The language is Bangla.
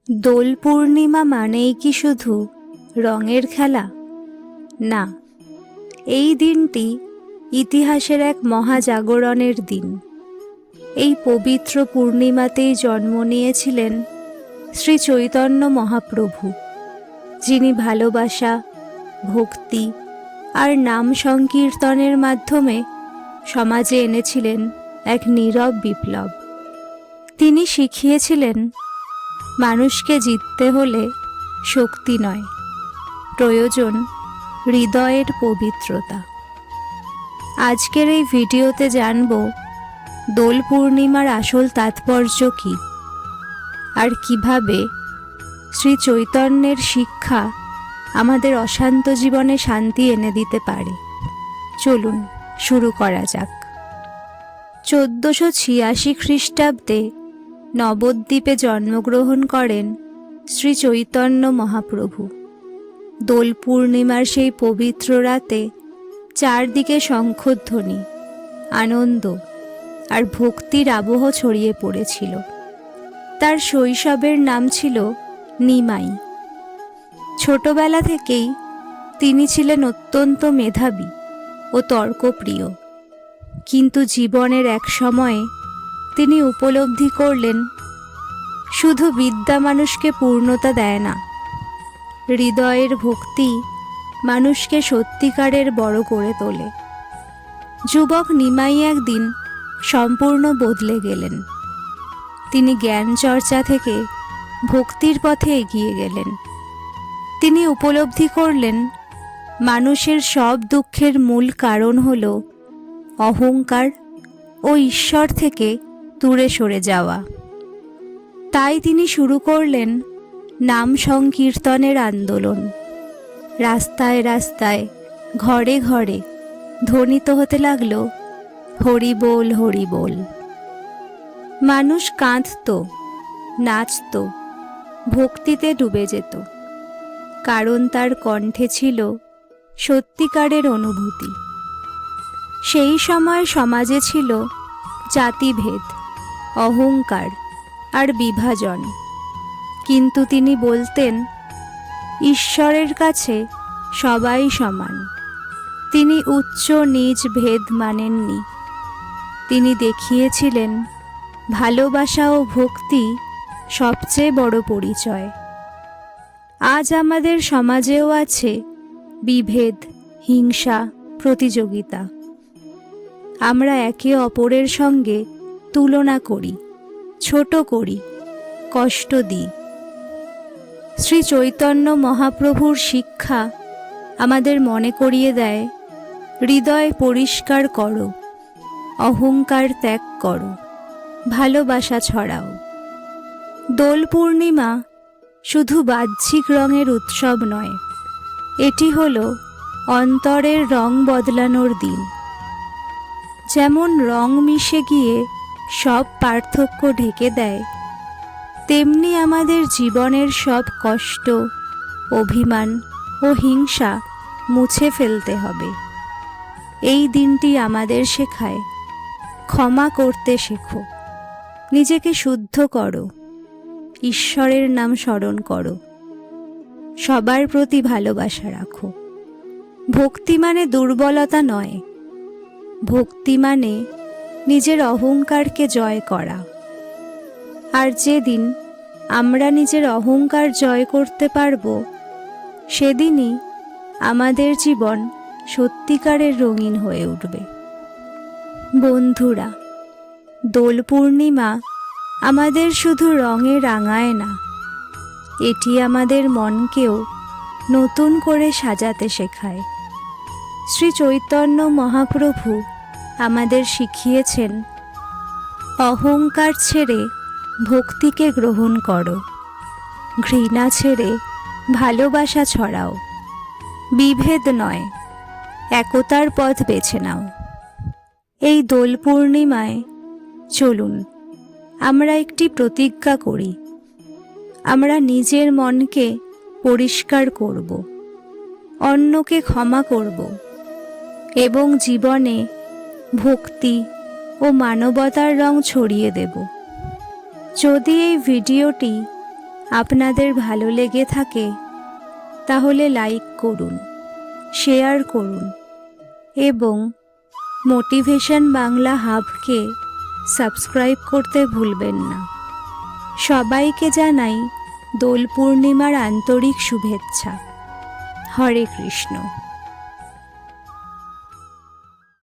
দোল পূর্ণিমা মানেই কি শুধু রঙের খেলা? না, এই দিনটি ইতিহাসের এক মহাজাগরণের দিন। এই পবিত্র পূর্ণিমাতেই জন্ম নিয়েছিলেন শ্রী চৈতন্য মহাপ্রভু, যিনি ভালোবাসা, ভক্তি আর নাম সংকীর্তনের মাধ্যমে সমাজে এনেছিলেন এক নীরব বিপ্লব। তিনি শিখিয়েছিলেন, মানুষকে জিততে হলে শক্তি নয়, প্রয়োজন হৃদয়ের পবিত্রতা। আজকের এই ভিডিওতে জানব দোল পূর্ণিমার আসল তাৎপর্য কী, আর কিভাবে শ্রী চৈতন্যের শিক্ষা আমাদের অশান্ত জীবনে শান্তি এনে দিতে পারে। চলুন শুরু করা যাক। 1486 খ্রিস্টাব্দে নবদ্বীপে জন্মগ্রহণ করেন শ্রী চৈতন্য মহাপ্রভু। দোল পূর্ণিমার সেই পবিত্র রাতে চারদিকে শঙ্খধ্বনি, আনন্দ আর ভক্তির আবহ ছড়িয়ে পড়েছিল। তার শৈশবের নাম ছিল নিমাই। ছোটবেলা থেকেই তিনি ছিলেন অত্যন্ত মেধাবী ও তর্কপ্রিয়, কিন্তু জীবনের এক সময়ে তিনি উপলব্ধি করলেন, শুধু বিদ্যা মানুষকে পূর্ণতা দেয় না, হৃদয়ের ভক্তি মানুষকে সত্যিকারের বড় করে তোলে। যুবক নিমাই একদিন সম্পূর্ণ বদলে গেলেন। তিনি জ্ঞান চর্চা থেকে ভক্তির পথে এগিয়ে গেলেন। তিনি উপলব্ধি করলেন, মানুষের সব দুঃখের মূল কারণ হল অহংকার ও ঈশ্বর থেকে দূরে সরে যাওয়া। তাই তিনি শুরু করলেন নাম সংকীর্তনের আন্দোলন। রাস্তায় রাস্তায়, ঘরে ঘরে ধ্বনিত হতে লাগলো, হরি বল হরি বল। মানুষ কাঁদত, নাচত, ভক্তিতে ডুবে যেত, কারণ তার কণ্ঠে ছিল সত্যিকারের অনুভূতি। সেই সময় সমাজে ছিল জাতিভেদ, অহংকার আর বিভাজন, কিন্তু তিনি বলতেন, ঈশ্বরের কাছে সবাই সমান। তিনি উচ্চ নীচ ভেদ মানেননি। তিনি দেখিয়েছিলেন, ভালোবাসা ও ভক্তি সবচেয়ে বড় পরিচয়। আজ আমাদের সমাজেও আছে বিভেদ, হিংসা, প্রতিযোগিতা। আমরা একে অপরের সঙ্গে তুলনা করি, ছোট করি, কষ্ট দিই। শ্রী চৈতন্য মহাপ্রভুর শিক্ষা আমাদের মনে করিয়ে দেয়, হৃদয় পরিষ্কার করো, অহংকার ত্যাগ করো, ভালোবাসা ছড়াও। দোল পূর্ণিমা শুধু বাহ্যিক রঙের উৎসব নয়, এটি হলো অন্তরের রং বদলানোর দিন। যেমন রং মিশে গিয়ে সব পার্থক্য ঢেকে দেয়, তেমনি আমাদের জীবনের সব কষ্ট, অভিমান ও হিংসা মুছে ফেলতে হবে। এই দিনটি আমাদের শেখায়, ক্ষমা করতে শেখো, নিজেকে শুদ্ধ করো, ঈশ্বরের নাম স্মরণ করো, সবার প্রতি ভালোবাসা রাখো। ভক্তি মানে দুর্বলতা নয়, ভক্তি মানে নিজের অহংকারকে জয় করা। আর যেদিন আমরা নিজের অহংকার জয় করতে পারব, সেদিনই আমাদের জীবন সত্যিকারের রঙিন হয়ে উঠবে। বন্ধুরা, দোল পূর্ণিমা আমাদের শুধু রঙে রাঙায় না, এটি আমাদের মনকেও নতুন করে সাজাতে শেখায়। শ্রী চৈতন্য মহাপ্রভু আমাদের শিখিয়েছেন, অহংকার ছেড়ে ভক্তিকে গ্রহণ করো, ঘৃণা ছেড়ে ভালোবাসা ছড়াও, বিভেদ নয়, একতার পথ বেছে নাও। এই দোল পূর্ণিমায় চলুন আমরা একটি প্রতিজ্ঞা করি। আমরা নিজের মনকে পরিষ্কার করব, অন্যকে ক্ষমা করব এবং জীবনে ভক্তি ও মানবতার রং ছড়িয়ে দেব। যদি এই ভিডিওটি আপনাদের ভালো লেগে থাকে তাহলে লাইক করুন, শেয়ার করুন এবং মোটিভেশন বাংলা হাবকে সাবস্ক্রাইব করতে ভুলবেন না। সবাইকে জানাই দোল পূর্ণিমার আন্তরিক শুভেচ্ছা। হরে কৃষ্ণ।